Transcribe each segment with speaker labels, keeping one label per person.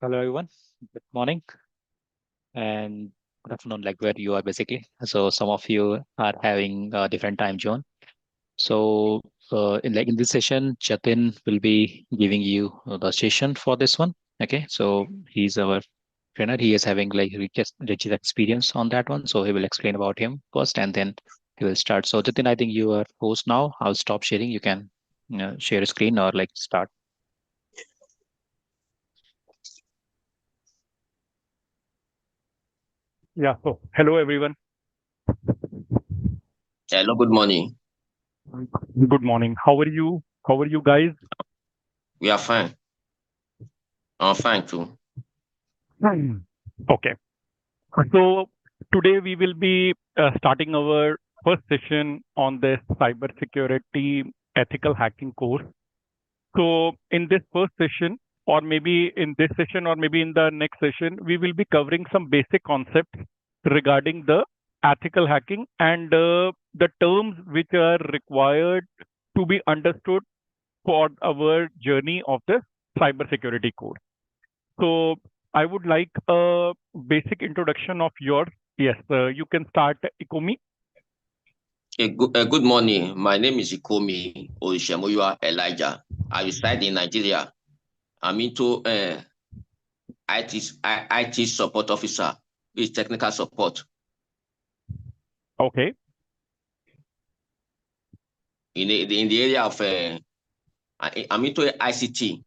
Speaker 1: Hello, everyone. Good morning and good afternoon, like where you are basically. So some of you are having a different time zone. So in this session, Jatin will be giving you the session for this one. Okay, so he's our trainer. He is having like rich experience on that one. So he will explain about him first, and then he will start. So Jatin, I think you are host now. I'll stop sharing. You can share a screen or like start.
Speaker 2: Yeah. So, hello everyone.
Speaker 3: Hello, good morning.
Speaker 2: Good morning. How are you? How are you guys?
Speaker 3: We are fine. I'm fine too.
Speaker 2: Hmm. Okay. So today we will be starting our first session on this cybersecurity ethical hacking course. So in this first session, or maybe in this session, or maybe in the next session, we will be covering some basic concepts regarding the ethical hacking and the terms which are required to be understood for our journey of the cybersecurity course. So I would like a basic introduction of yours. Yes, you can start, Ikumi.
Speaker 3: Good morning. My name is Ikomi Orishemoyua Elijah. I reside in Nigeria. I'm into IT support officer, which is technical support
Speaker 2: Okay.
Speaker 3: in the area of. I'm into ICT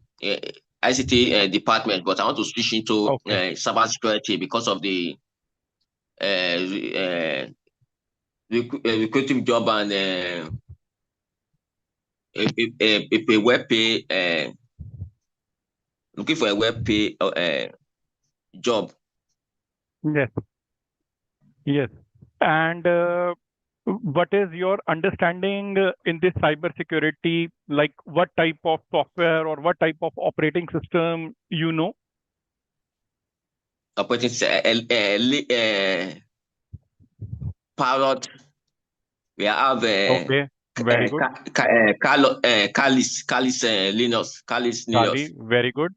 Speaker 3: department, but I want to switch into
Speaker 2: Okay.
Speaker 3: cybersecurity because of the recruitive job and a web pay. Looking for a web pay job.
Speaker 2: Yes. Yes. And what is your understanding in this cybersecurity? Like, what type of software or what type of operating system you know?
Speaker 3: Operating Parrot. We have
Speaker 2: Okay. Very good.
Speaker 3: Calis
Speaker 2: Kali.
Speaker 3: Linux.
Speaker 2: Very good.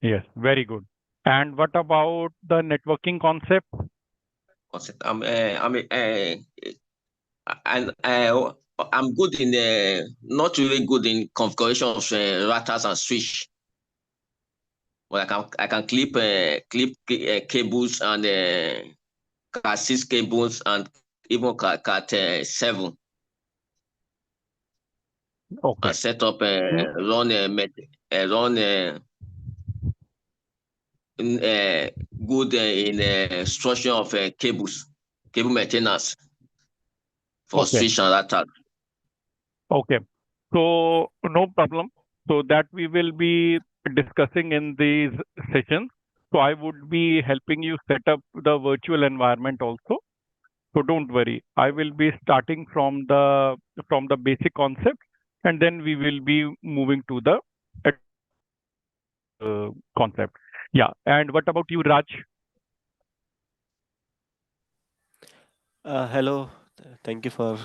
Speaker 2: Yes. Very good. And what about the networking concept?
Speaker 3: I'm good in not really good in configuration of routers and switch, but I can cables and Cat6 cables and even Cat7
Speaker 2: Okay.
Speaker 3: and set up
Speaker 2: Mm,
Speaker 3: run good in structure of cable maintenance for
Speaker 2: Okay.
Speaker 3: switch and router.
Speaker 2: Okay. So no problem. So that we will be discussing in these sessions. So I would be helping you set up the virtual environment also. So don't worry. I will be starting from the basic concept, and then we will be moving to the concept. Yeah. And what about you, Raj?
Speaker 4: Hello, thank you for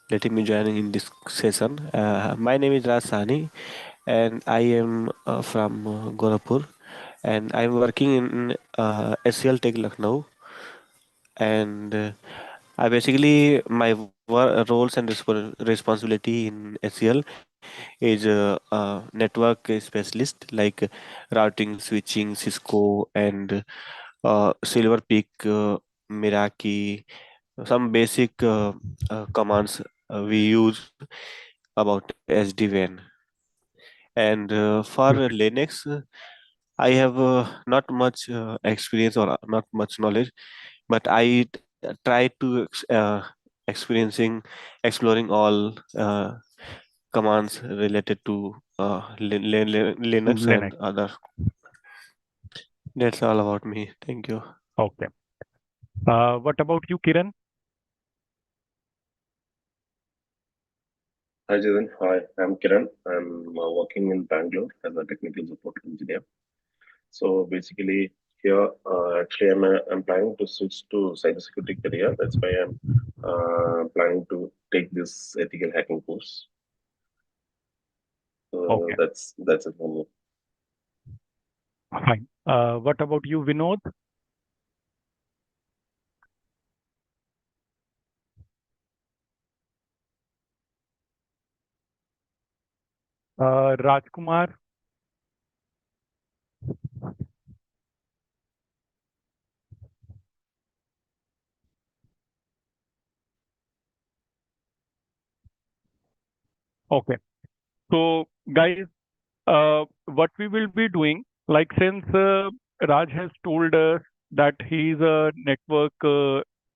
Speaker 4: letting me join in this session. My name is Raj Sahni, and I am from Gorakhpur, and I'm working in SCL Tech Lucknow. And I basically my roles and responsibility in SCL is network specialist like routing, switching, Cisco, and Silver Peak, Meraki, some basic commands we use about SD-WAN. And for
Speaker 2: Okay.
Speaker 4: Linux, I have not much experience or not much knowledge, but I try to experiencing, exploring all commands related to Linux and
Speaker 2: Linux.
Speaker 4: other. That's all about me. Thank you.
Speaker 2: Okay. What about you, Kiran?
Speaker 5: Hi, Jason. Hi, I'm Kiran. I'm working in Bangalore as a technical support engineer. So basically, here, actually, I'm planning to switch to cybersecurity career. That's why I'm planning to take this ethical hacking course. So
Speaker 2: Okay,
Speaker 5: that's it for me.
Speaker 2: fine. What about you, Vinod? Rajkumar? Okay. So, guys, what we will be doing, like since Raj has told us that he's a network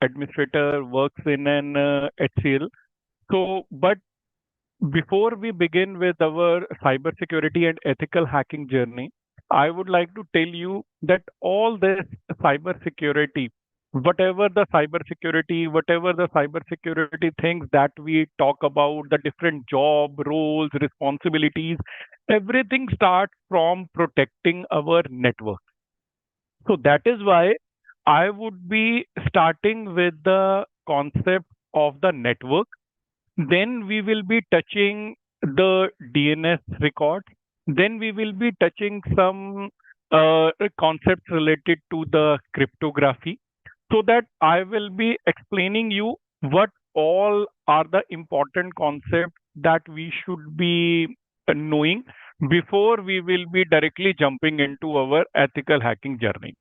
Speaker 2: administrator, works in an HCL. So, but before we begin with our cybersecurity and ethical hacking journey, I would like to tell you that all this cybersecurity, whatever the cybersecurity things that we talk about, the different job roles, responsibilities, everything starts from protecting our network. So that is why I would be starting with the concept of the network, then we will be touching the DNS record. Then we will be touching some concepts related to the cryptography, so that I will be explaining you what all are the important concepts that we should be knowing before we will be directly jumping into our ethical hacking journey.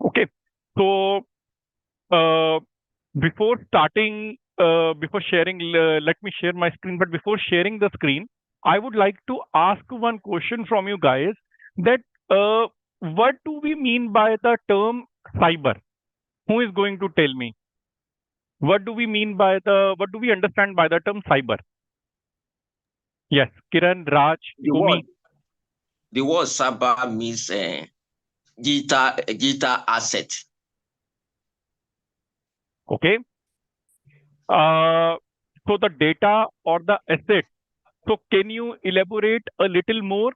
Speaker 2: Okay. So uh, before sharing, let me share my screen. But before sharing the screen, I would like to ask one question from you guys that what do we mean by the term cyber? Who is going to tell me? What do we understand by the term cyber? Yes, Kiran, Raj,
Speaker 3: The word
Speaker 2: Kumi.
Speaker 3: the word cyber means digital asset.
Speaker 2: Okay. So the data or the asset. So can you elaborate a little more?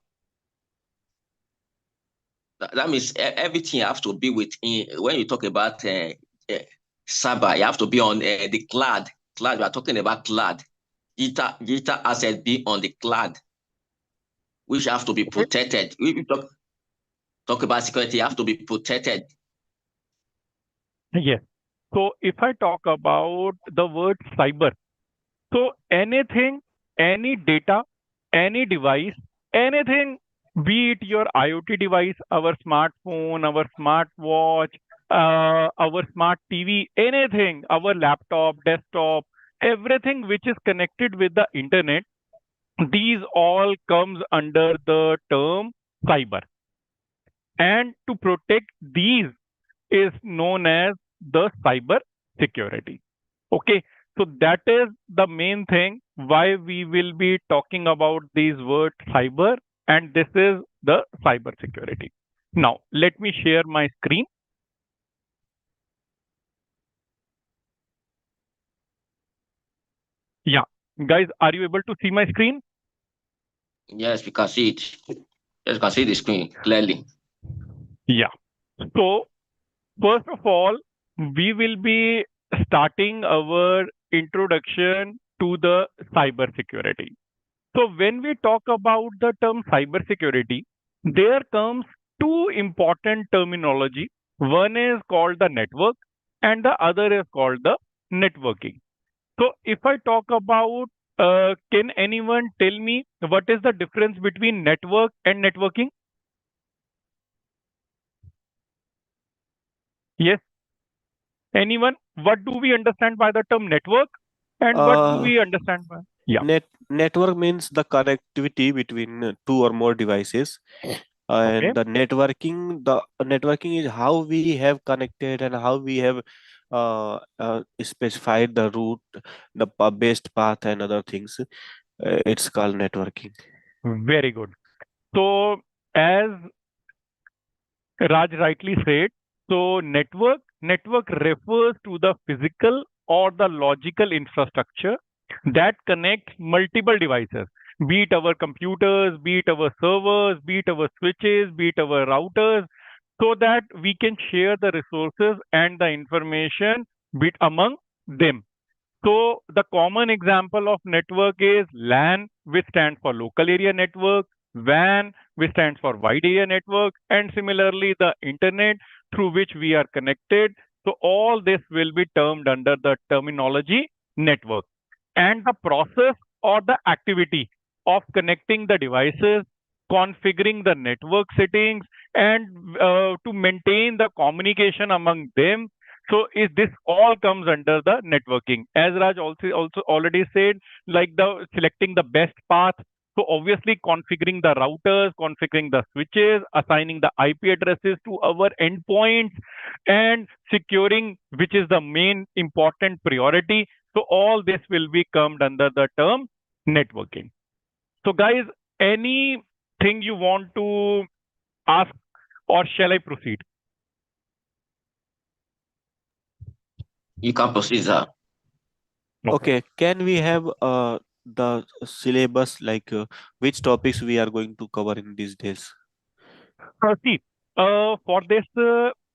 Speaker 3: That means everything have to be within. When you talk about cyber, you have to be on the cloud. Cloud. We are talking about cloud. Digital asset be on the cloud, which have to be
Speaker 2: Okay.
Speaker 3: protected. We talk about security, have to be protected.
Speaker 2: Yes. So if I talk about the word cyber, so anything, any data, any device, anything, be it your IoT device, our smartphone, our smartwatch, our smart TV, anything, our laptop, desktop, everything which is connected with the internet, these all comes under the term cyber. And to protect these is known as the cyber security. Okay, so that is the main thing why we will be talking about these words cyber, and this is the cyber security. Now, let me share my screen. Yeah, guys, are you able to see my screen?
Speaker 3: Yes, we can see it. Yes, we can see the screen clearly.
Speaker 2: Yeah. So, first of all, we will be starting our introduction to the cyber security. So when we talk about the term cybersecurity, there comes two important terminology. One is called the network and the other is called the networking. So if I talk about, can anyone tell me what is the difference between network and networking? Yes, anyone? What do we understand by the term network and what do
Speaker 4: Uh,
Speaker 2: we understand by? Yeah,
Speaker 4: network means the connectivity between two or more devices,
Speaker 2: okay.
Speaker 4: and the networking is how we have connected and how we have specified the route, the best path, and other things. It's called networking.
Speaker 2: Very good. So as Raj rightly said, so network refers to the physical or the logical infrastructure that connects multiple devices, be it our computers, be it our servers, be it our switches, be it our routers, so that we can share the resources and the information among them. So the common example of network is LAN, which stands for local area network, WAN, which stands for wide area network, and similarly the internet through which we are connected. So all this will be termed under the terminology network. And the process or the activity of connecting the devices, configuring the network settings, and to maintain the communication among them. So is this all comes under the networking? As Raj also already said, like the selecting the best path. So obviously configuring the routers, configuring the switches, assigning the IP addresses to our endpoints, and securing, which is the main important priority. So all this will be comed under the term networking. So guys, anything you want to ask, or shall I proceed?
Speaker 3: You can proceed, sir.
Speaker 4: Okay, can we have the syllabus, like which topics we are going to cover in these days?
Speaker 2: See, for this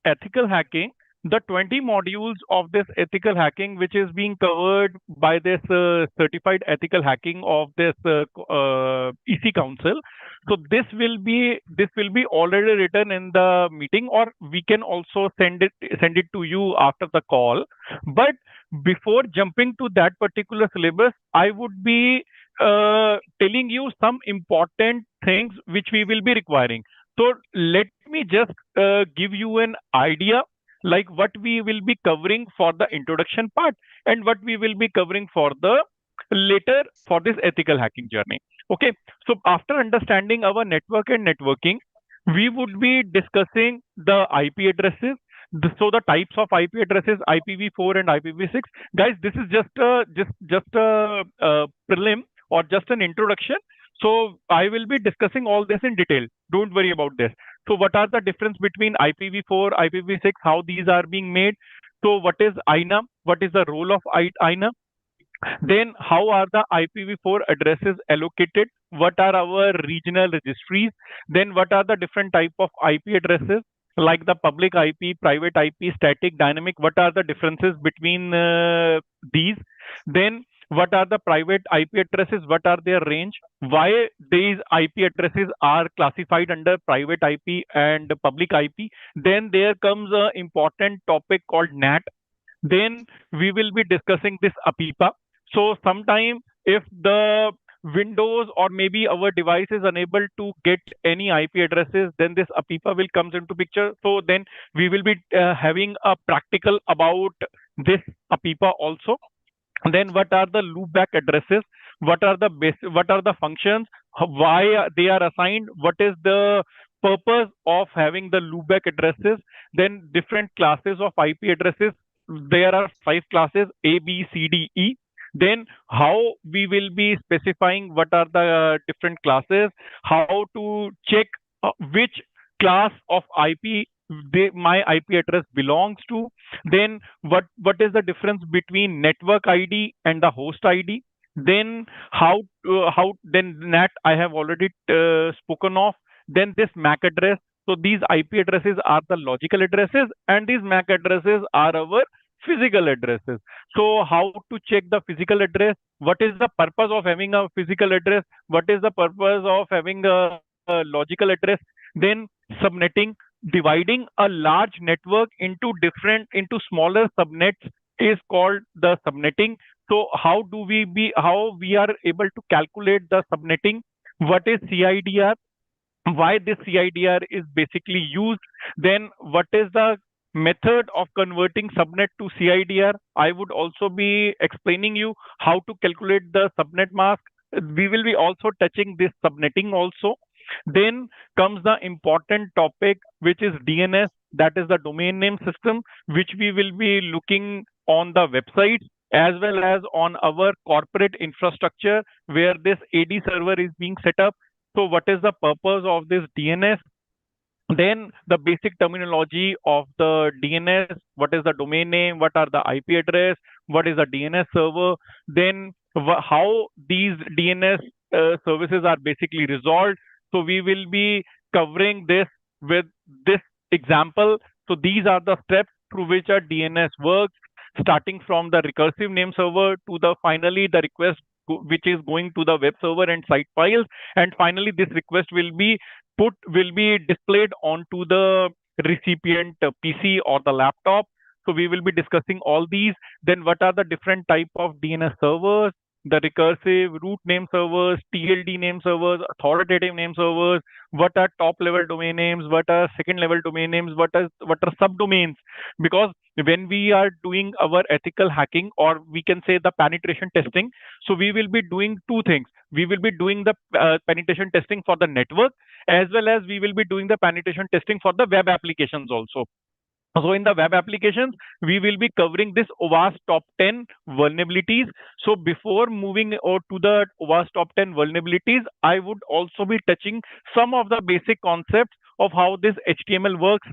Speaker 2: ethical hacking, the 20 modules of this ethical hacking, which is being covered by this certified ethical hacking of this EC Council. So this will be already written in the meeting, or we can also send it to you after the call. But before jumping to that particular syllabus, I would be telling you some important things which we will be requiring. So let me just give you an idea like what we will be covering for the introduction part and what we will be covering for the later for this ethical hacking journey. Okay. So after understanding our network and networking, we would be discussing the IP addresses. So the types of IP addresses, IPv4 and IPv6. Guys, this is just a prelim or just an introduction. So I will be discussing all this in detail. Don't worry about this. So what are the difference between IPv4, IPv6, how these are being made? So what is INA? What is the role of INA? Then how are the IPv4 addresses allocated? What are our regional registries? Then what are the different type of IP addresses like the public IP, private IP, static, dynamic? What are the differences between these? Then what are the private IP addresses? What are their range? Why these IP addresses are classified under private IP and public IP? Then there comes an important topic called NAT. Then we will be discussing this APIPA. So sometime if the Windows or maybe our device is unable to get any IP addresses, then this APIPA will comes into picture. So then we will be having a practical about this APIPA also. Then what are the loopback addresses? What are the functions? Why they are assigned? What is the purpose of having the loopback addresses? Then different classes of IP addresses. There are 5 classes: A, B, C, D, E. Then how we will be specifying what are the different classes, how to check which class of IP my IP address belongs to. Then what is the difference between network ID and the host ID? Then how then NAT I have already spoken of. Then this MAC address. So these IP addresses are the logical addresses, and these MAC addresses are our physical addresses. So how to check the physical address? What is the purpose of having a physical address? What is the purpose of having a logical address? Then subnetting, dividing a large network into smaller subnets is called the subnetting. So how we are able to calculate the subnetting? What is CIDR? Why this CIDR is basically used? Then what is the method of converting subnet to CIDR? I would also be explaining you how to calculate the subnet mask. We will be also touching this subnetting also. Then comes the important topic, which is DNS, that is the domain name system, which we will be looking on the website as well as on our corporate infrastructure where this AD server is being set up. So what is the purpose of this DNS? Then the basic terminology of the DNS: what is the domain name, what are the IP address, what is the DNS server, then how these DNS services are basically resolved. So we will be covering this with this example. So these are the steps through which a DNS works. starting from the recursive name server to the finally the request which is going to the web server and site files, and finally this request will be displayed onto the recipient PC or the laptop. So we will be discussing all these. Then what are the different type of DNS servers, the recursive root name servers, TLD name servers, authoritative name servers, what are top level domain names, what are second level domain names, what are subdomains. Because when we are doing our ethical hacking, or we can say the penetration testing, so we will be doing two things. We will be doing the penetration testing for the network, as well as we will be doing the penetration testing for the web applications also. So in the web applications, we will be covering this OWASP top 10 vulnerabilities. So before moving to the OWASP top 10 vulnerabilities, I would also be touching some of the basic concepts of how this HTML works,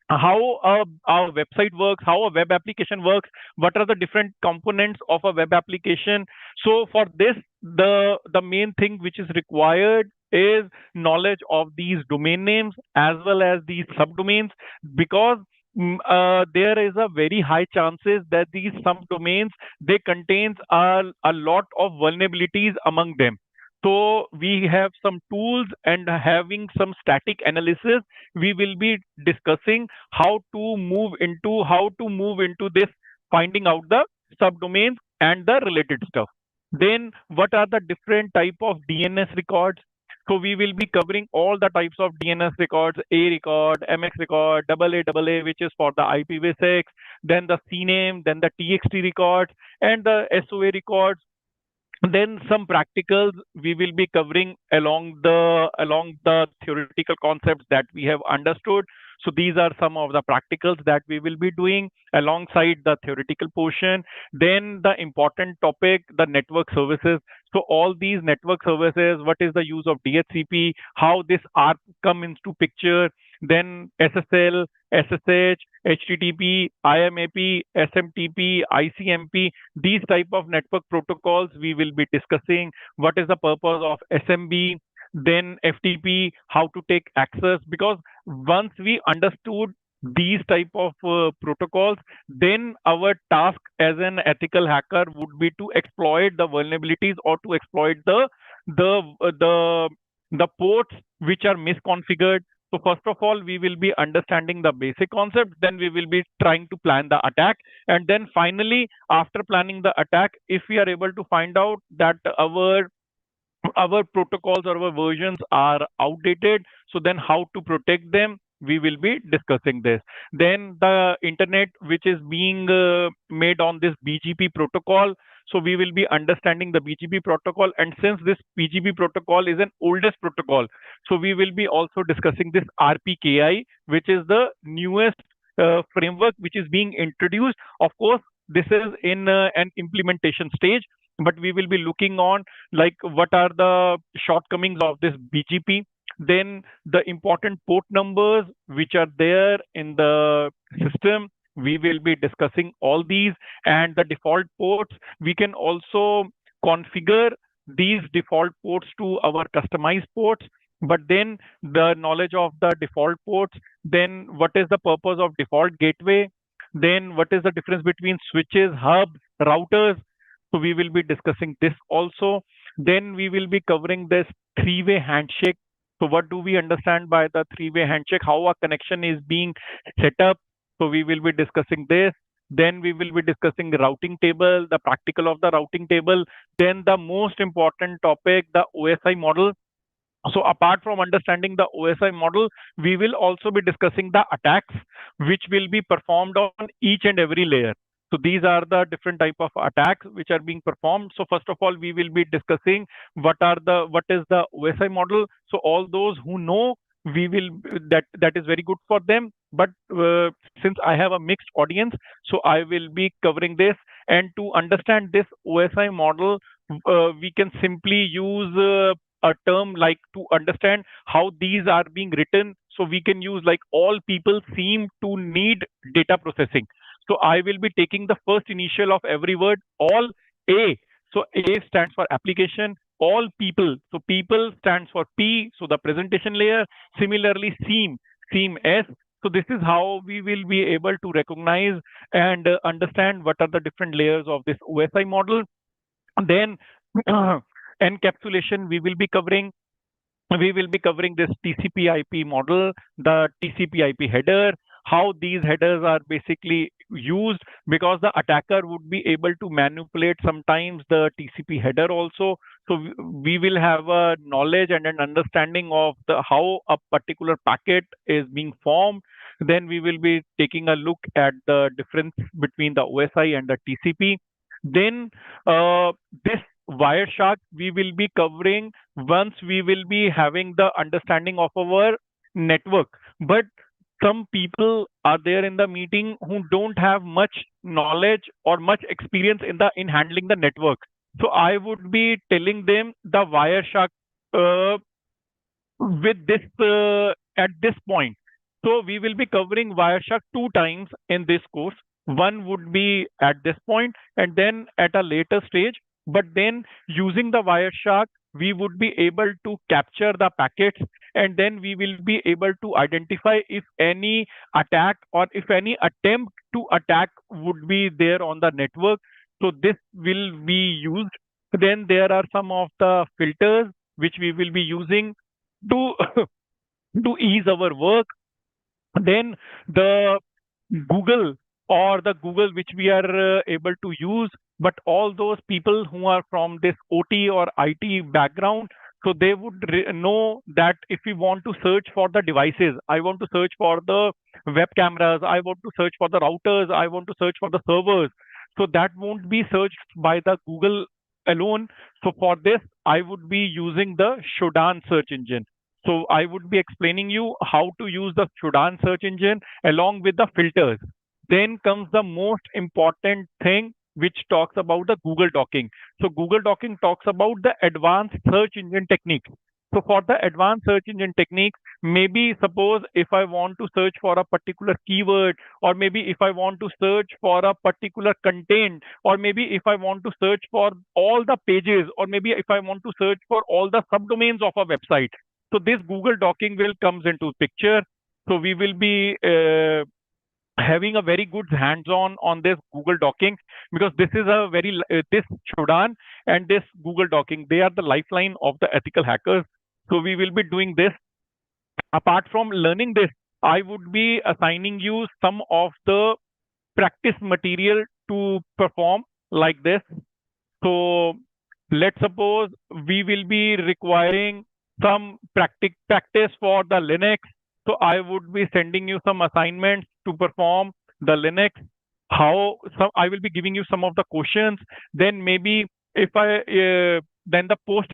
Speaker 2: how our website works, how a web application works, what are the different components of a web application. So for this, the main thing which is required is knowledge of these domain names as well as these subdomains, because there is a very high chances that these subdomains, they contains a lot of vulnerabilities among them. So we have some tools and having some static analysis, we will be discussing how to move into this, finding out the subdomains and the related stuff. Then what are the different type of DNS records? So we will be covering all the types of DNS records: A record, MX record, AA, which is for the IPv6, then the CNAME, then the TXT records, and the SOA records. Then some practicals we will be covering along the theoretical concepts that we have understood. So these are some of the practicals that we will be doing alongside the theoretical portion. Then the important topic, the network services. So all these network services, what is the use of DHCP, how this ARP come into picture, then SSL, SSH, HTTP, IMAP, SMTP, ICMP, these type of network protocols we will be discussing. What is the purpose of SMB, then FTP, how to take access. Because once we understood these type of protocols, then our task as an ethical hacker would be to exploit the vulnerabilities, or to exploit the uh, the the ports which are misconfigured. So first of all, we will be understanding the basic concept, then we will be trying to plan the attack, and then finally, after planning the attack, if we are able to find out that our protocols or our versions are outdated, so then how to protect them, we will be discussing this. Then the internet which is being made on this BGP protocol, so we will be understanding the BGP protocol, and since this BGP protocol is an oldest protocol, so we will be also discussing this RPKI, which is the newest framework which is being introduced. Of course, this is in an implementation stage, but we will be looking on like what are the shortcomings of this BGP, then the important port numbers which are there in the system. We will be discussing all these, and the default ports. We can also configure these default ports to our customized ports. But then the knowledge of the default ports, then what is the purpose of default gateway, then what is the difference between switches, hubs, routers. So we will be discussing this also. Then we will be covering this three-way handshake. So what do we understand by the three-way handshake? How a connection is being set up. So we will be discussing this. Then we will be discussing the routing table, the practical of the routing table. Then the most important topic, the OSI model. So apart from understanding the OSI model, we will also be discussing the attacks which will be performed on each and every layer. So these are the different type of attacks which are being performed. So first of all, we will be discussing what is the OSI model. So all those who know, we will that is very good for them. But since I have a mixed audience, so I will be covering this. And to understand this OSI model, we can simply use a term like to understand how these are being written. So we can use like all people seem to need data processing. So I will be taking the first initial of every word, all A. So A stands for application, all people. So people stands for P, so the presentation layer. Similarly, seam S. So this is how we will be able to recognize and understand what are the different layers of this OSI model. Then encapsulation we will be covering this TCP/IP model, the TCP/IP header, how these headers are basically used, because the attacker would be able to manipulate sometimes the TCP header also. So we will have a knowledge and an understanding of the how a particular packet is being formed. Then we will be taking a look at the difference between the OSI and the TCP. Then this Wireshark we will be covering once we will be having the understanding of our network. But some people are there in the meeting who don't have much knowledge or much experience in handling the network. So I would be telling them the Wireshark uh, with this at this point. So we will be covering Wireshark two times in this course. One would be at this point and then at a later stage. But then using the Wireshark, we would be able to capture the packets, and then we will be able to identify if any attack or if any attempt to attack would be there on the network. So this will be used. Then there are some of the filters which we will be using to to ease our work. Then the Google or the Google which we are able to use, but all those people who are from this OT or IT background, so they would know that if we want to search for the devices, I want to search for the web cameras, I want to search for the routers, I want to search for the servers, so that won't be searched by the Google alone. So for this I would be using the Shodan search engine. So I would be explaining you how to use the Shodan search engine along with the filters. Then comes the most important thing, which talks about the Google docking. So Google docking talks about the advanced search engine techniques. So for the advanced search engine techniques, maybe suppose if I want to search for a particular keyword, or maybe if I want to search for a particular content, or maybe if I want to search for all the pages, or maybe if I want to search for all the subdomains of a website. So this Google docking will comes into picture. So we will be having a very good hands-on on this Google docking, because this is a this Shodan and this Google docking, they are the lifeline of the ethical hackers. So we will be doing this. Apart from learning this, I would be assigning you some of the practice material to perform like this. So let's suppose we will be requiring some practice for the Linux. So I would be sending you some assignments to perform the Linux. How some I will be giving you some of the questions. Then maybe if I then the post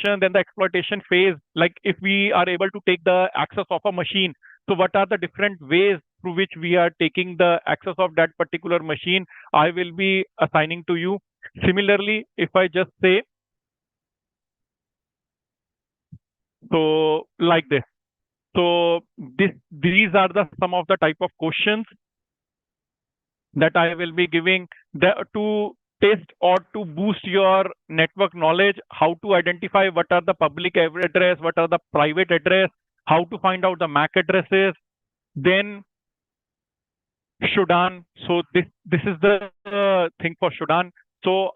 Speaker 2: then the exploitation phase, like if we are able to take the access of a machine, so what are the different ways through which we are taking the access of that particular machine, I will be assigning to you. Similarly, if I just say, so like this, so these are the some of the type of questions that I will be giving to test or to boost your network knowledge, how to identify what are the public address, what are the private address, how to find out the MAC addresses. Then Shodan. So this is the thing for Shodan. So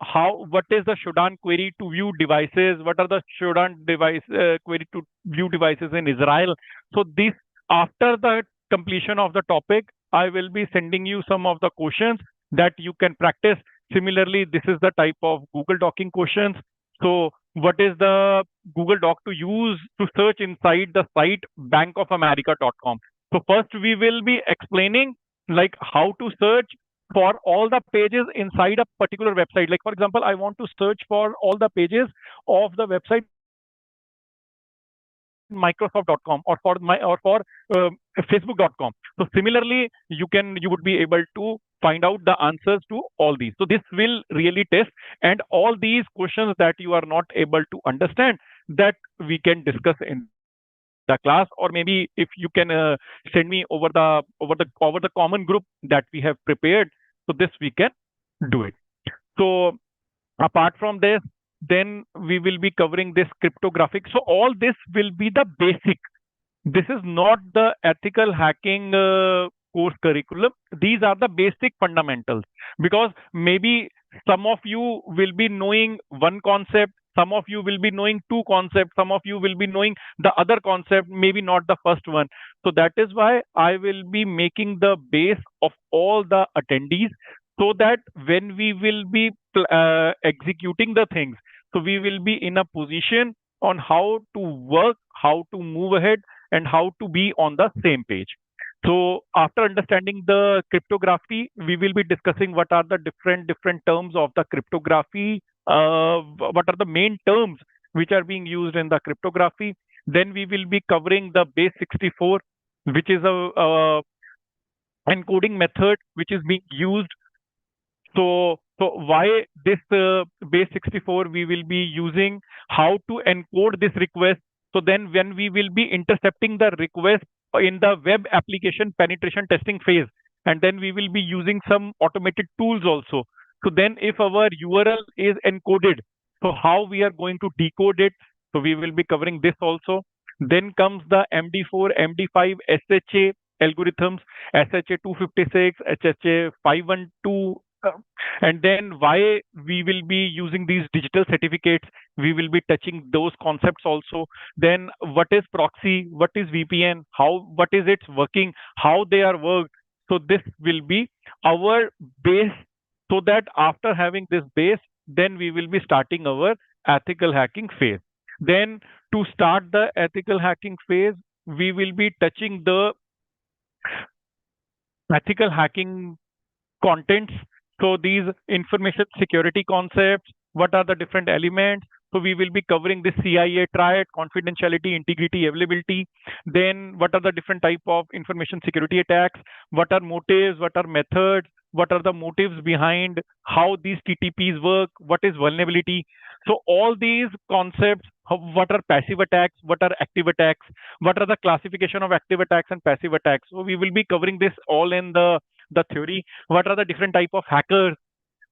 Speaker 2: what is the Shodan query to view devices? What are the Shodan device query to view devices in Israel? So this after the completion of the topic, I will be sending you some of the questions that you can practice. Similarly, this is the type of Google docking questions. So what is the Google Doc to use to search inside the site bankofamerica.com? So first we will be explaining like how to search for all the pages inside a particular website. Like for example, I want to search for all the pages of the website microsoft.com or for facebook.com. So similarly, you would be able to find out the answers to all these. So this will really test, and all these questions that you are not able to understand, that we can discuss in the class, or maybe if you can send me over the common group that we have prepared, so this we can do it. So apart from this, then we will be covering this cryptographic. So all this will be the basic. This is not the ethical hacking course curriculum. These are the basic fundamentals, because maybe some of you will be knowing one concept, some of you will be knowing two concepts, some of you will be knowing the other concept, maybe not the first one. So that is why I will be making the base of all the attendees, so that when we will be executing the things, so we will be in a position on how to work, how to move ahead, and how to be on the same page. So after understanding the cryptography, we will be discussing what are the different terms of the cryptography, what are the main terms which are being used in the cryptography. Then we will be covering the base 64, which is a encoding method which is being used. So why this base 64 we will be using, how to encode this request. So then when we will be intercepting the request in the web application penetration testing phase, and then we will be using some automated tools also. So then if our URL is encoded, so how we are going to decode it. So we will be covering this also. Then comes the MD4, MD5, SHA algorithms, SHA 256, SHA 512, and then why we will be using these digital certificates. We will be touching those concepts also. Then what is proxy, what is VPN, how, what is its working, how they are worked. So this will be our base, so that after having this base, then we will be starting our ethical hacking phase. Then to start the ethical hacking phase, we will be touching the ethical hacking contents. So these information security concepts, what are the different elements? So we will be covering the CIA triad, confidentiality, integrity, availability. Then what are the different type of information security attacks? What are motives? What are methods? What are the motives behind how these TTPs work? What is vulnerability? So all these concepts, what are passive attacks? What are active attacks? What are the classification of active attacks and passive attacks? So we will be covering this all in the theory. What are the different type of hackers?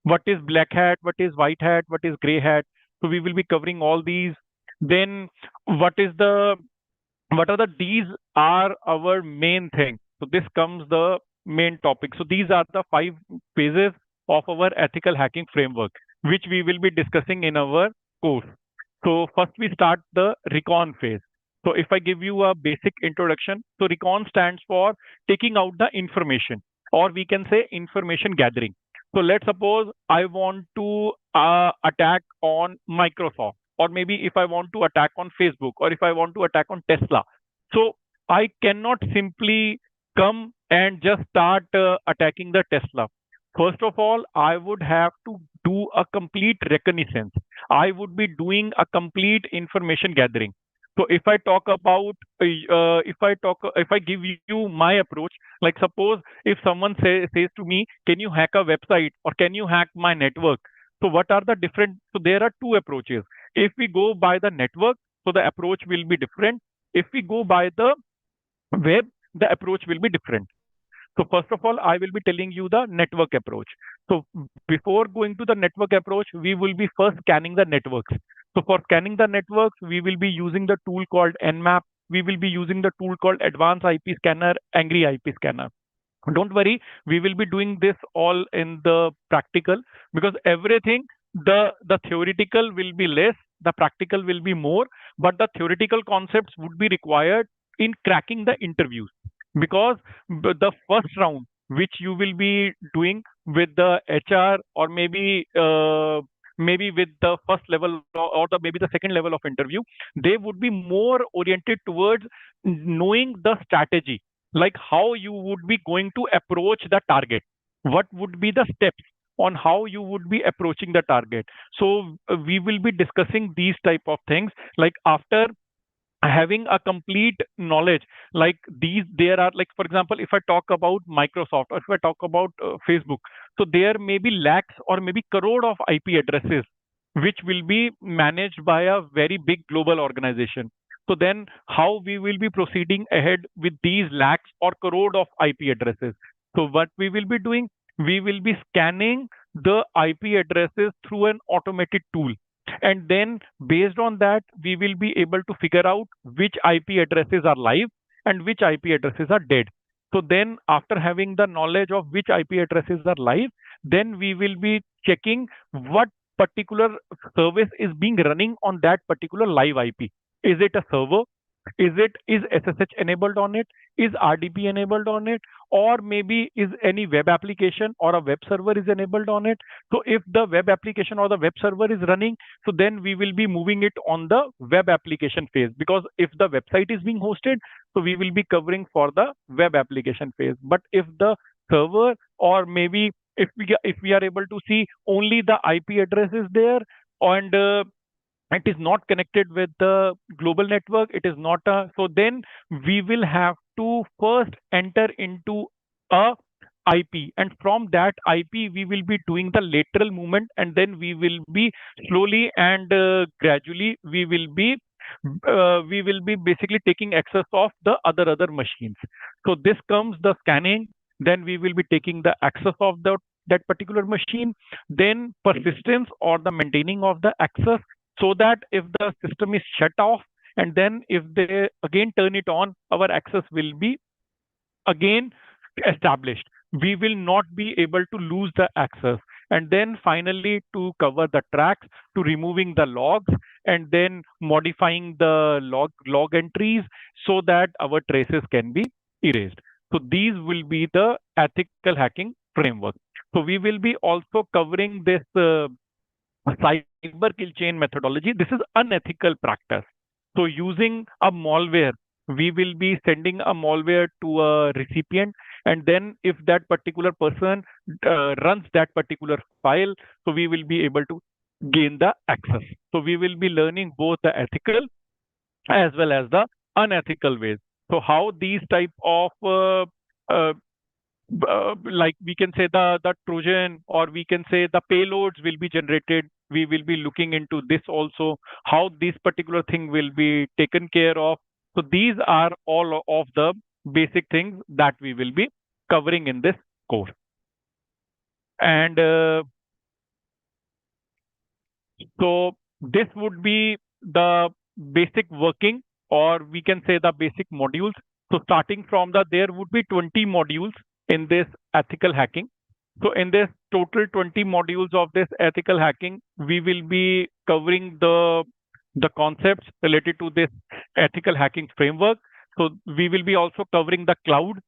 Speaker 2: What is black hat? What is white hat? What is gray hat? So we will be covering all these. Then what is the, what are the, these are our main thing. So this comes the main topic. So these are the 5 phases of our ethical hacking framework, which we will be discussing in our course. So first we start the recon phase. So if I give you a basic introduction, so recon stands for taking out the information, or we can say information gathering. So let's suppose I want to attack on Microsoft, or maybe if I want to attack on Facebook, or if I want to attack on Tesla. So I cannot simply come and just start attacking the Tesla. First of all, I would have to do a complete reconnaissance. I would be doing a complete information gathering. So if I talk about, if I give you my approach, like suppose if someone says to me, can you hack a website or can you hack my network? So what are the different? So there are two approaches. If we go by the network, so the approach will be different. If we go by the web, the approach will be different. So first of all, I will be telling you the network approach. So before going to the network approach, we will be first scanning the networks. So for scanning the networks, we will be using the tool called Nmap. We will be using the tool called Advanced IP Scanner, Angry IP Scanner. Don't worry, we will be doing this all in the practical, because everything, the theoretical will be less, the practical will be more, but the theoretical concepts would be required in cracking the interviews, because the first round which you will be doing with the HR, or maybe with the first level, or the maybe the second level of interview, they would be more oriented towards knowing the strategy, like how you would be going to approach the target, what would be the steps on how you would be approaching the target. So we will be discussing these type of things, like after having a complete knowledge, like these, there are, like for example, if I talk about Microsoft, or if I talk about Facebook, so there may be lakhs or maybe crore of IP addresses which will be managed by a very big global organization. So then how we will be proceeding ahead with these lakhs or crore of IP addresses? So what we will be doing, we will be scanning the IP addresses through an automated tool, and then based on that we will be able to figure out which IP addresses are live and which IP addresses are dead. So then after having the knowledge of which IP addresses are live, then we will be checking what particular service is being running on that particular live IP. Is it a server? Is SSH enabled on it? Is RDP enabled on it? Or maybe is any web application or a web server is enabled on it? So if the web application or the web server is running, so then we will be moving it on the web application phase, because if the website is being hosted, so we will be covering for the web application phase. But if the server, or maybe if we are able to see only the IP address is there, and it is not connected with the global network, it is not a, so then we will have to first enter into a IP, and from that IP we will be doing the lateral movement, and then we will be slowly and gradually we will be basically taking access of the other machines. So this comes the scanning, then we will be taking the access of that particular machine, then persistence or the maintaining of the access, so that if the system is shut off and then if they again turn it on, our access will be again established. We will not be able to lose the access. And then finally, to cover the tracks, to removing the logs, and then modifying the log entries so that our traces can be erased. So these will be the ethical hacking framework. So we will be also covering this cyber kill chain methodology. This is unethical practice. So using a malware, we will be sending a malware to a recipient, and then if that particular person runs that particular file, so we will be able to gain the access. So we will be learning both the ethical as well as the unethical ways. So how these type of uh, like we can say the Trojan, or we can say the payloads will be generated. We will be looking into this also, how this particular thing will be taken care of. So these are all of the basic things that we will be covering in this course. And so this would be the basic working, or we can say the basic modules. So starting from there would be 20 modules in this ethical hacking. So in this total 20 modules of this ethical hacking, we will be covering the concepts related to this ethical hacking framework. So we will be also covering the cloud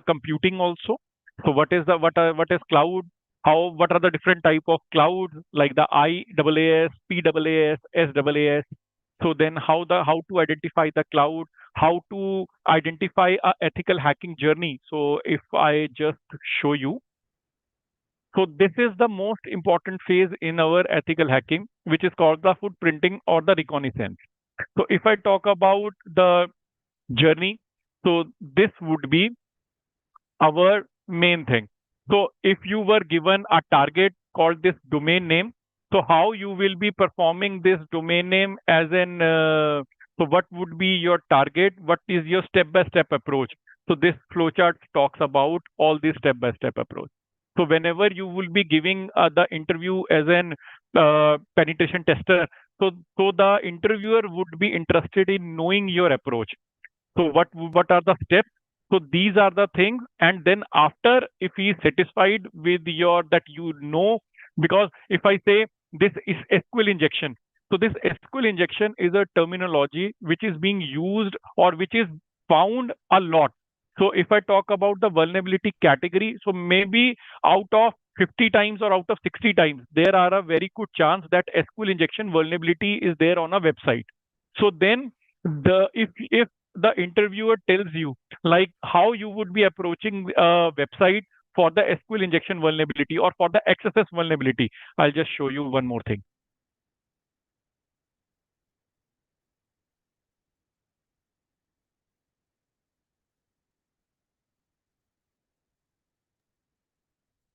Speaker 2: computing also. So what is cloud? What are the different type of clouds, like the IaaS, PaaS, SaaS? So then how to identify the cloud, how to identify a ethical hacking journey. So if I just show you, so this is the most important phase in our ethical hacking, which is called the footprinting or the reconnaissance. So if I talk about the journey, so this would be our main thing. So if you were given a target called this domain name, so how you will be performing this domain name as in, so what would be your target? What is your step-by-step approach? So this flowchart talks about all these step-by-step approach. So whenever you will be giving the interview as an penetration tester, so the interviewer would be interested in knowing your approach. So what are the steps? So these are the things, and then after, if he is satisfied with your that because if I say this is SQL injection, so this SQL injection is a terminology which is being used or which is found a lot. So if I talk about the vulnerability category, so maybe out of 50 times or out of 60 times, there are a very good chance that SQL injection vulnerability is there on a website. So then if the interviewer tells you like how you would be approaching a website for the SQL injection vulnerability or for the XSS vulnerability, I'll just show you one more thing.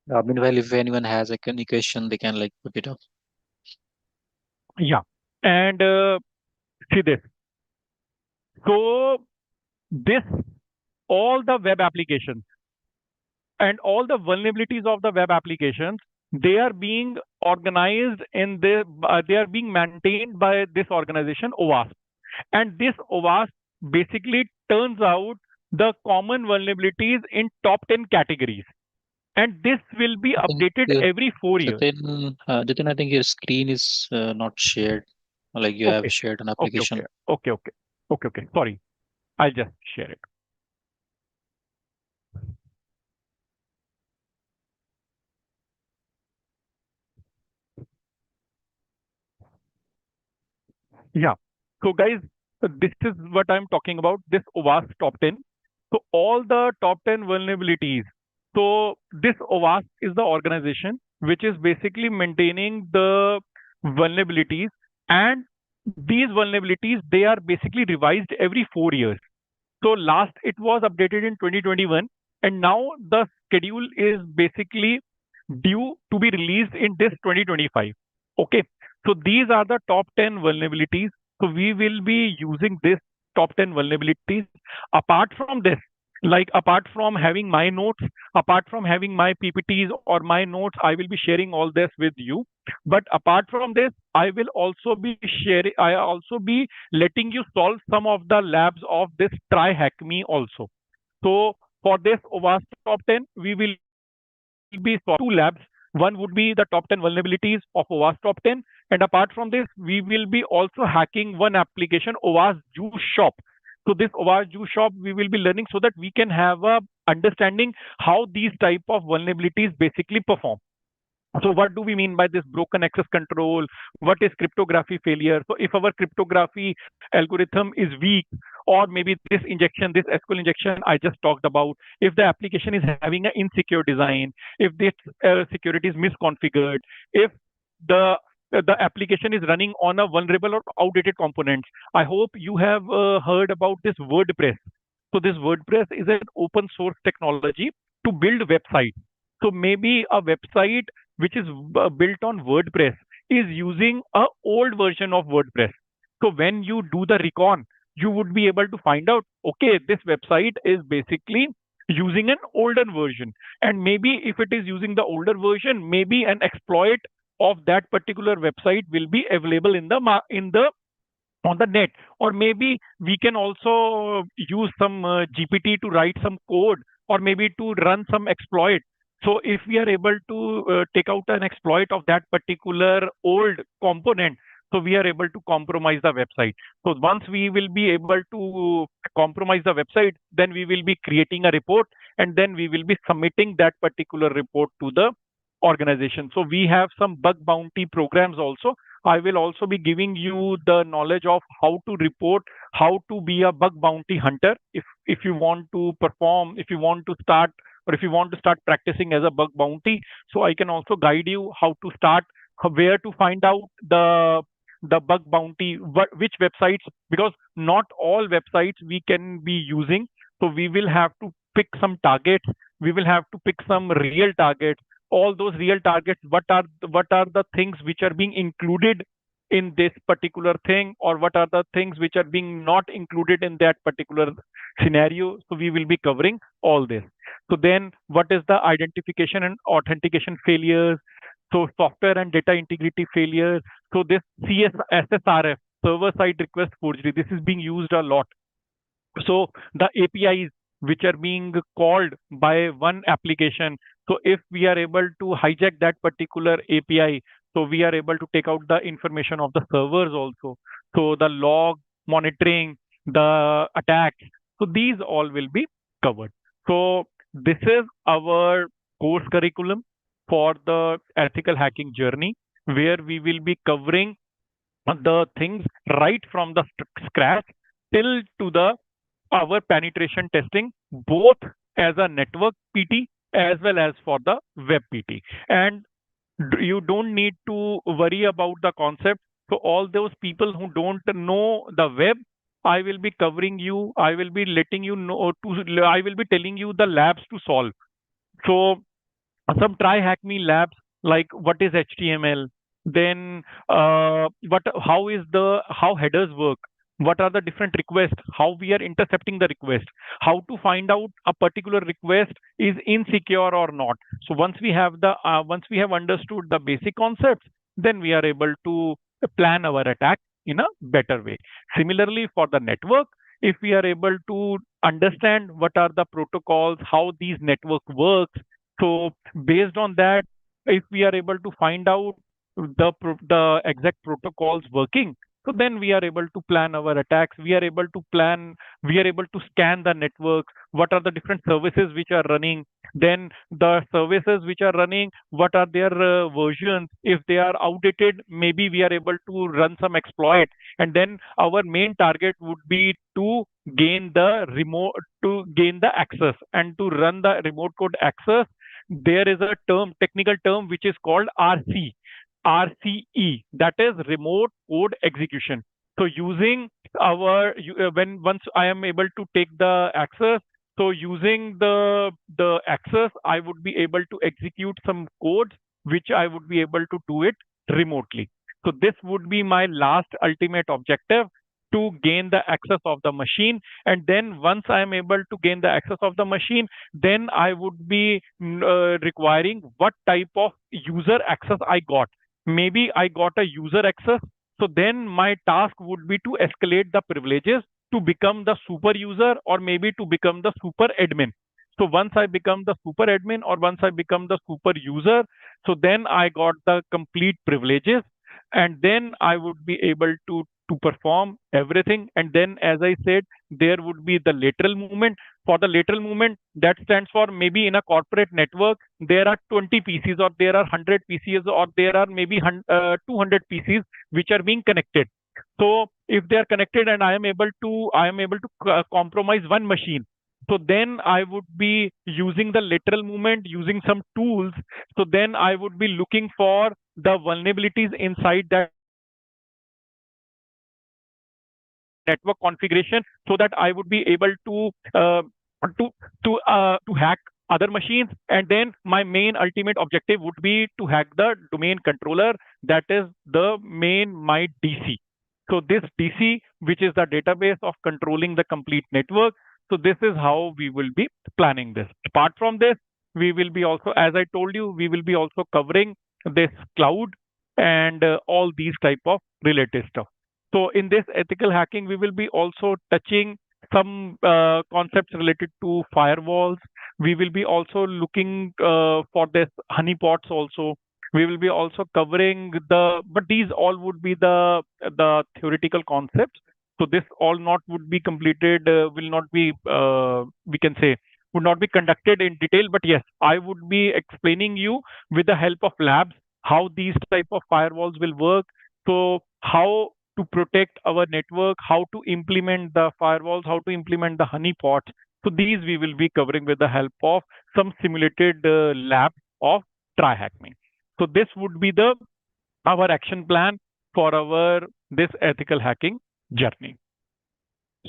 Speaker 1: Meanwhile, if anyone has any question, they can like put it up.
Speaker 2: Yeah. And see this. So this, all the web applications and all the vulnerabilities of the web applications, they are being organized in they are being maintained by this organization OWASP. And this OWASP, basically turns out the common vulnerabilities in top 10 categories. And this will be
Speaker 1: I think,
Speaker 2: updated every 4 years.
Speaker 1: Jatin, I think your screen is not shared. Like you have
Speaker 2: Okay,
Speaker 1: shared an
Speaker 2: okay, okay,
Speaker 1: application.
Speaker 2: okay, okay, okay, okay. Sorry, I'll just share it. Yeah. So, guys, this is what I'm talking about, this OWASP top 10. So, all the top 10 vulnerabilities. So, this OWASP is the organization which is basically maintaining the vulnerabilities. And these vulnerabilities, they are basically revised every 4 years. So, last it was updated in 2021. And now the schedule is basically due to be released in this 2025. Okay. So these are the top 10 vulnerabilities. So we will be using this top 10 vulnerabilities. Apart from this, like apart from having my notes, apart from having my PPTs or my notes, I will be sharing all this with you. But apart from this, I also be letting you solve some of the labs of this Try Hack Me also. So for this OWASP top 10, we will be solving two labs. One would be the top 10 vulnerabilities of OWASP top 10. And apart from this, we will be also hacking one application, OWASP Juice Shop. So this OWASP Juice Shop, we will be learning so that we can have a understanding how these type of vulnerabilities basically perform. So what do we mean by this broken access control? What is cryptography failure? So if our cryptography algorithm is weak, or maybe this injection, this SQL injection I just talked about, if the application is having an insecure design, if this security is misconfigured, if the the application is running on a vulnerable or outdated components. I hope you have heard about this WordPress. So this WordPress is an open source technology to build websites. So maybe a website which is built on WordPress is using a old version of WordPress. So when you do the recon, you would be able to find out, okay, this website is basically using an older version. And maybe if it is using the older version, maybe an exploit of that particular website will be available in the on the net. Or maybe we can also use some GPT to write some code, or maybe to run some exploit. So if we are able to take out an exploit of that particular old component, so we are able to compromise the website. So once we will be able to compromise the website, then we will be creating a report, and then we will be submitting that particular report to the organization. So we have some bug bounty programs also. I will also be giving you the knowledge of how to report, how to be a bug bounty hunter. If you want to perform, if you want to start, or if you want to start practicing as a bug bounty, so I can also guide you how to start, where to find out the bug bounty, which websites, because not all websites we can be using. So we will have to pick some targets. We will have to pick some real targets. All those real targets, what are the things which are being included in this particular thing, or what are the things which are being not included in that particular scenario. So we will be covering all this. So then what is the identification and authentication failures? So software and data integrity failures. So this SSRF, server side request forgery, this is being used a lot. So the APIs which are being called by one application. So if we are able to hijack that particular API, so we are able to take out the information of the servers also. So the log monitoring, the attacks. So these all will be covered. So this is our course curriculum for the ethical hacking journey, where we will be covering the things right from the scratch till to the our penetration testing, both as a network PT as well as for the web PT. And you don't need to worry about the concept. So all those people who don't know the web, I will be covering you. I will be letting you know I will be telling you the labs to solve. So some try hack me labs, like what is HTML, then how headers work, what are the different requests, how we are intercepting the request, how to find out a particular request is insecure or not. So once we have understood the basic concepts, then we are able to plan our attack in a better way. Similarly, for the network, if we are able to understand what are the protocols, how these network works. So based on that, if we are able to find out the exact protocols working, so then we are able to plan our attacks. We are able to plan. We are able to scan the network. What are the different services which are running? Then the services which are running, what are their versions? If they are outdated, maybe we are able to run some exploit. And then our main target would be to gain the remote, to gain the access and to run the remote code access. There is a term, technical term, which is called RCE, that is remote code execution. So using when once I am able to take the access, so using the access, I would be able to execute some codes which I would be able to do it remotely. So this would be my last ultimate objective, to gain the access of the machine. And then once I am able to gain the access of the machine, then I would be requiring what type of user access I got. Maybe I got a user access. So then my task would be to escalate the privileges to become the super user, or maybe to become the super admin. So once I become the super admin, or once I become the super user, so then I got the complete privileges, and then I would be able to perform everything. And then, as I said, there would be the lateral movement. For the lateral movement, that stands for, maybe in a corporate network there are 20 PCs, or there are 100 PCs, or there are maybe 200 PCs which are being connected. So if they are connected and I am able to compromise one machine, so then I would be using the lateral movement, using some tools. So then I would be looking for the vulnerabilities inside that network configuration, so that I would be able to to hack other machines. And then my main ultimate objective would be to hack the domain controller, that is the main my DC. So this DC, which is the database of controlling the complete network. So this is how we will be planning this. Apart from this, we will be also, as I told you, we will be also covering this cloud and all these type of related stuff. So in this ethical hacking, we will be also touching some concepts related to firewalls. We will be also looking for this honeypots also. We will be also covering but these all would be the theoretical concepts. So this all not would be completed, will not be, we can say, would not be conducted in detail. But yes, I would be explaining you with the help of labs how these type of firewalls will work. So how to protect our network, how to implement the firewalls, how to implement the honeypots. So these we will be covering with the help of some simulated lab of TryHackMe. So this would be the our action plan for our this ethical hacking journey.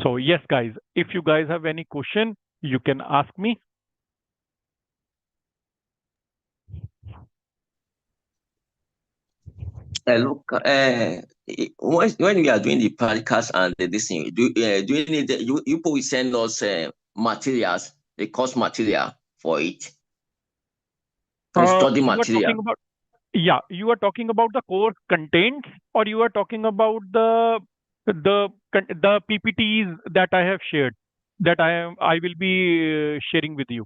Speaker 2: So yes, guys, if you guys have any question, you can ask me.
Speaker 3: Look, when we are doing the podcast and this thing, do you need you people will send us materials, the course material for it, and study
Speaker 2: You are
Speaker 3: material.
Speaker 2: talking about, yeah, you are talking about the course contents, or you are talking about the PPTs that I have shared, that I will be sharing with you.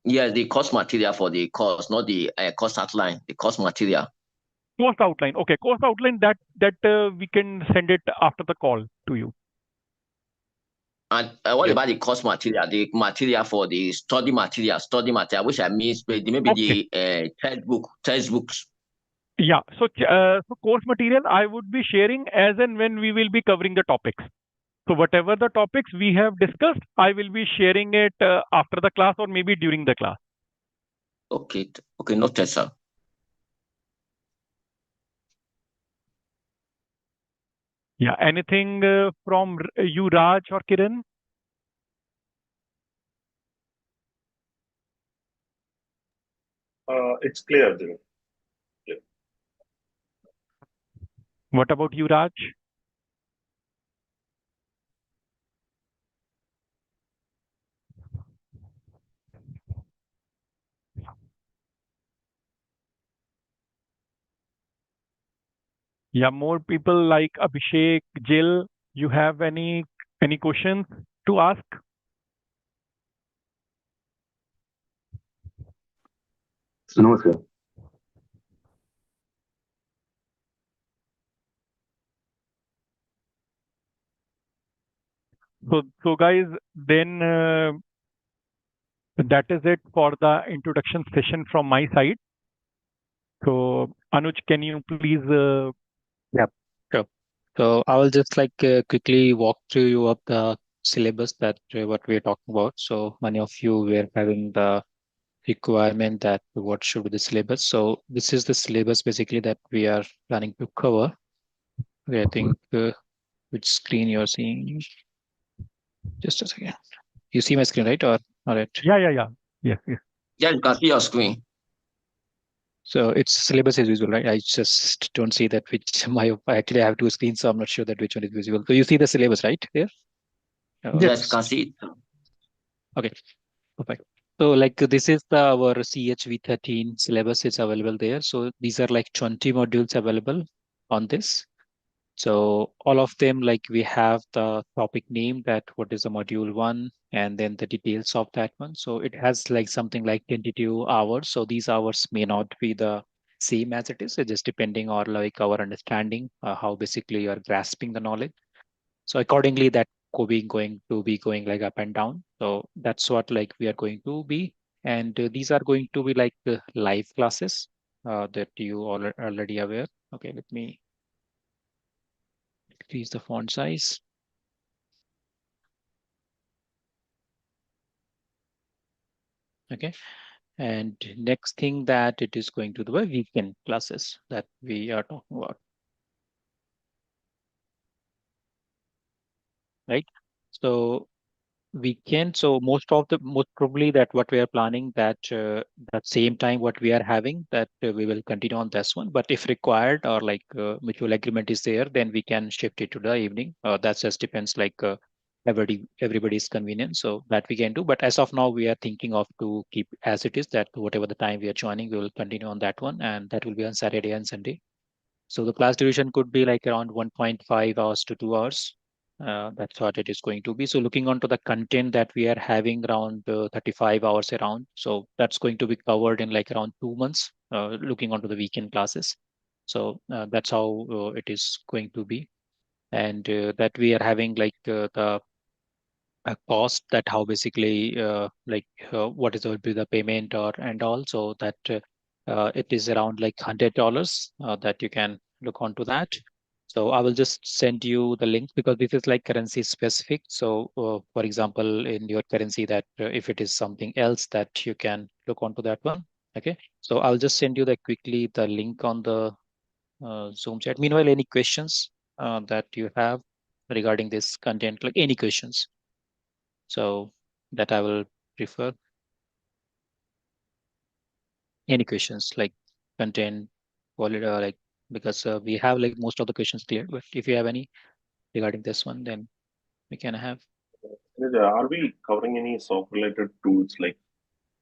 Speaker 3: Yeah, the course material for the course, not the course outline, the course material.
Speaker 2: Course outline. Okay, course outline, that we can send it after the call to you.
Speaker 3: And what
Speaker 2: Yes.
Speaker 3: about the course material, the material for the study material, which I mean maybe
Speaker 2: Okay.
Speaker 3: the textbooks.
Speaker 2: Yeah. So course material I would be sharing as and when we will be covering the topics. So whatever the topics we have discussed, I will be sharing it after the class, or maybe during the class.
Speaker 3: Okay, okay, noted, sir.
Speaker 2: Yeah. Anything from you, Raj or Kiran?
Speaker 5: It's clear, Jimmy. Yeah.
Speaker 2: What about you, Raj? Yeah, more people like Abhishek, Jill. You have any Any questions to ask?
Speaker 5: No, sir.
Speaker 2: So guys, then that is it for the introduction session from my side. So Anuj, can you please?
Speaker 1: Yeah, sure. So I will just quickly walk through you up the syllabus that what we're talking about. So many of you were having the requirement that what should be the syllabus. So this is the syllabus basically that we are planning to cover. Okay, I think which screen you're seeing. Just a second. You see my screen, right? Or all right?
Speaker 2: Yeah. Yes.
Speaker 3: Yeah, you can see your screen.
Speaker 1: So it's syllabus is visible, right? I just don't see that which my actually I have two screens, so I'm not sure that which one is visible. So you see the syllabus, right? There.
Speaker 3: Yes, you
Speaker 1: Just
Speaker 3: can see it.
Speaker 1: okay. Perfect. So this is our CHV13 syllabus is available there. So these are like 20 modules available on this. So all of them, like we have the topic name that what is the module one, and then the details of that one. So it has like something like 22 hours. So these hours may not be the same as it is, so just depending on like our understanding, how basically you are grasping the knowledge. So accordingly, that going to be going like up and down. So that's what like we are going to be. And these are going to be like live classes that you all are already aware. Okay, let me increase the font size. Okay. And next thing that it is going to the weekend classes that we are talking about, right? So weekend. So most probably that what we are planning that same time what we are having that we will continue on this one. But if required or mutual agreement is there, then we can shift it to the evening. That just depends everybody's convenience. So that we can do. But as of now, we are thinking of to keep as it is that whatever the time we are joining, we will continue on that one, and that will be on Saturday and Sunday. So the class duration could be like around 1.5 hours to 2 hours. That's what it is going to be. So looking onto the content that we are having around 35 hours around. So that's going to be covered in like around 2 months, looking onto the weekend classes. So that's how it is going to be. And that we are having the cost that how basically what is will be the payment or and also that it is around like $100 that you can look onto that. So I will just send you the link because this is like currency specific. So for example, in your currency that if it is something else that you can look onto that one. Okay. So I'll just send you the quickly the link on the Zoom chat. Meanwhile, any questions that you have regarding this content, like any questions? So that I will prefer. Any questions like content, quality, or like because we have like most of the questions clear. But if you have any regarding this one, then we can have.
Speaker 5: Are we covering any soft-related tools like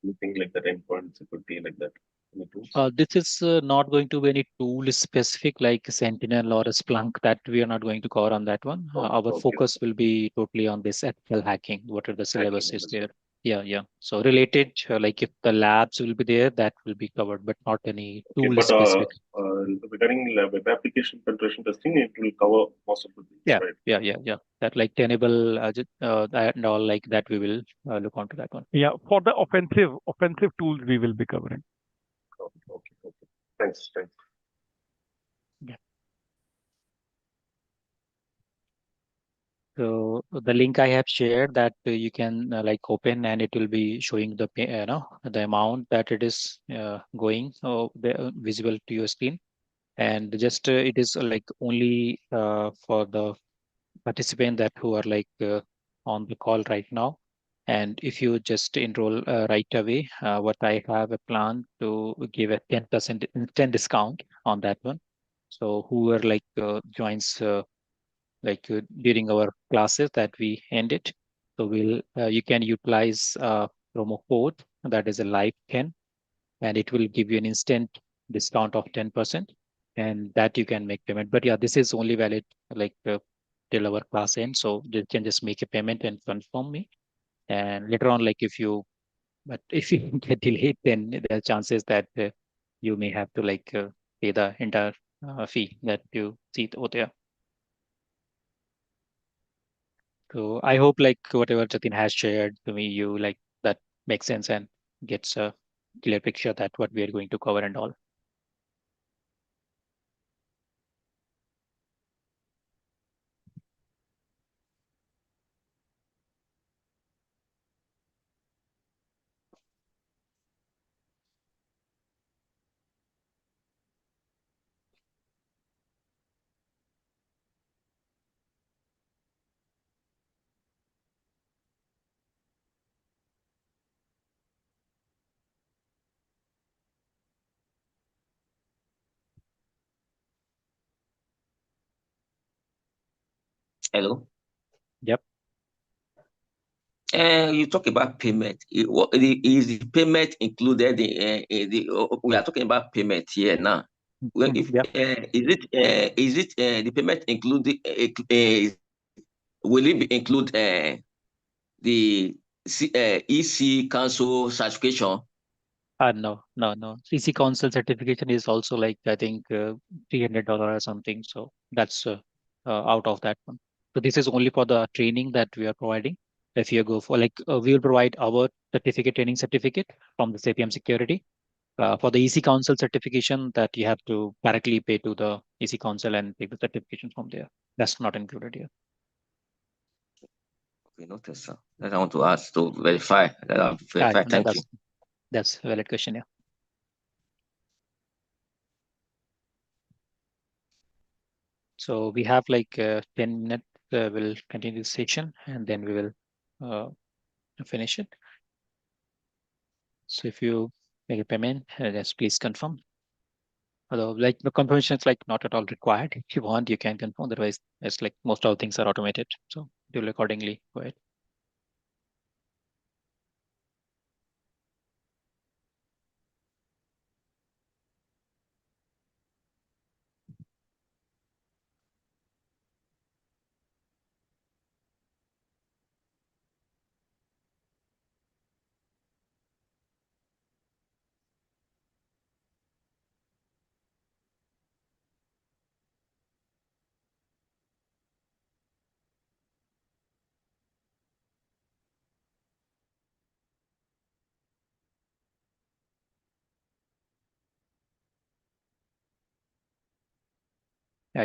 Speaker 5: anything like that, endpoint security like that? Any tools?
Speaker 1: This is not going to be any tool specific like Sentinel or a Splunk that we are not going to cover on that one.
Speaker 5: Oh,
Speaker 1: Our
Speaker 5: okay.
Speaker 1: focus will be totally on this ethical hacking, whatever the
Speaker 5: Hacking,
Speaker 1: syllabus is there.
Speaker 5: understood.
Speaker 1: Yeah, yeah. So related, like if the labs will be there, that will be covered, but not any
Speaker 5: Okay,
Speaker 1: tool
Speaker 5: but
Speaker 1: specific.
Speaker 5: regarding web application penetration testing, it will cover most of the things,
Speaker 1: Yeah,
Speaker 5: right?
Speaker 1: yeah, yeah, yeah. That like Tenable that and all like that we will look onto that one.
Speaker 2: Yeah, for the offensive tools we will be covering.
Speaker 5: Okay. Thanks.
Speaker 1: Yeah. So the link I have shared that you can like open and it will be showing the the amount that it is going visible to your screen, and just it is like only for the participant that who are on the call right now. And if you just enroll right away, what I have a plan to give a 10% instant discount on that one. So whoever joins during our classes that we ended, so you can utilize promo code that is a live 10, and it will give you an instant discount of 10%, and that you can make payment. But yeah, this is only valid like till our class ends. So you can just make a payment and confirm me. And later on, like if you get delayed, then there are chances that you may have to pay the entire fee that you see over there. So I hope like whatever Jatin has shared to me, you like that makes sense and gets a clear picture that what we are going to cover and all.
Speaker 3: Hello.
Speaker 1: Yep.
Speaker 3: You talk about payment. Is the payment included in we are talking about payment here now. Well, if
Speaker 1: Yep.
Speaker 3: is it the payment include will it include the EC Council certification?
Speaker 1: No. CC Council certification is also like I think $300 or something. So that's out of that one. So this is only for the training that we are providing. If you go for we will provide our training certificate from the Sapium Security. For the EC Council certification, that you have to directly pay to the EC Council and take the certification from there. That's not included here.
Speaker 3: Okay, noted, sir. That I want to ask to verify that I've verified.
Speaker 1: No,
Speaker 3: Thank you.
Speaker 1: that's a valid question. Yeah. So we have 10 minutes. We'll continue this session and then we will uh, finish it. So if you make a payment, just please confirm. Although the confirmation is not at all required. If you want, you can confirm. Otherwise, it's like most all things are automated. So do it accordingly. Go ahead.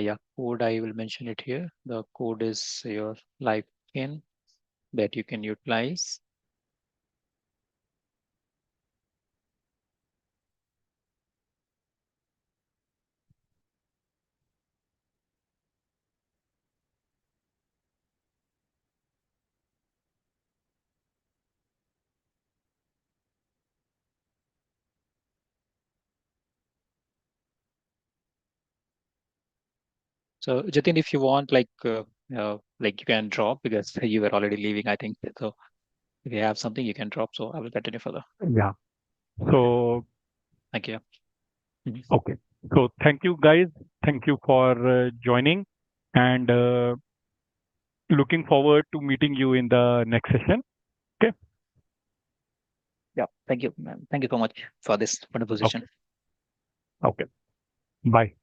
Speaker 1: Yeah. Code, I will mention it here. The code is your live pin that you can utilize. So Jatin, if you want, you can drop because you were already leaving, I think. So if you have something, you can drop. So I will continue further.
Speaker 2: Yeah. So,
Speaker 1: Thank you. Mhm.
Speaker 2: okay. So thank you guys. Thank you for joining and looking forward to meeting you in the next session. Okay.
Speaker 1: Yeah. Thank you, man. Thank you so much for this wonderful
Speaker 2: Okay.
Speaker 1: session.
Speaker 2: Okay. Bye.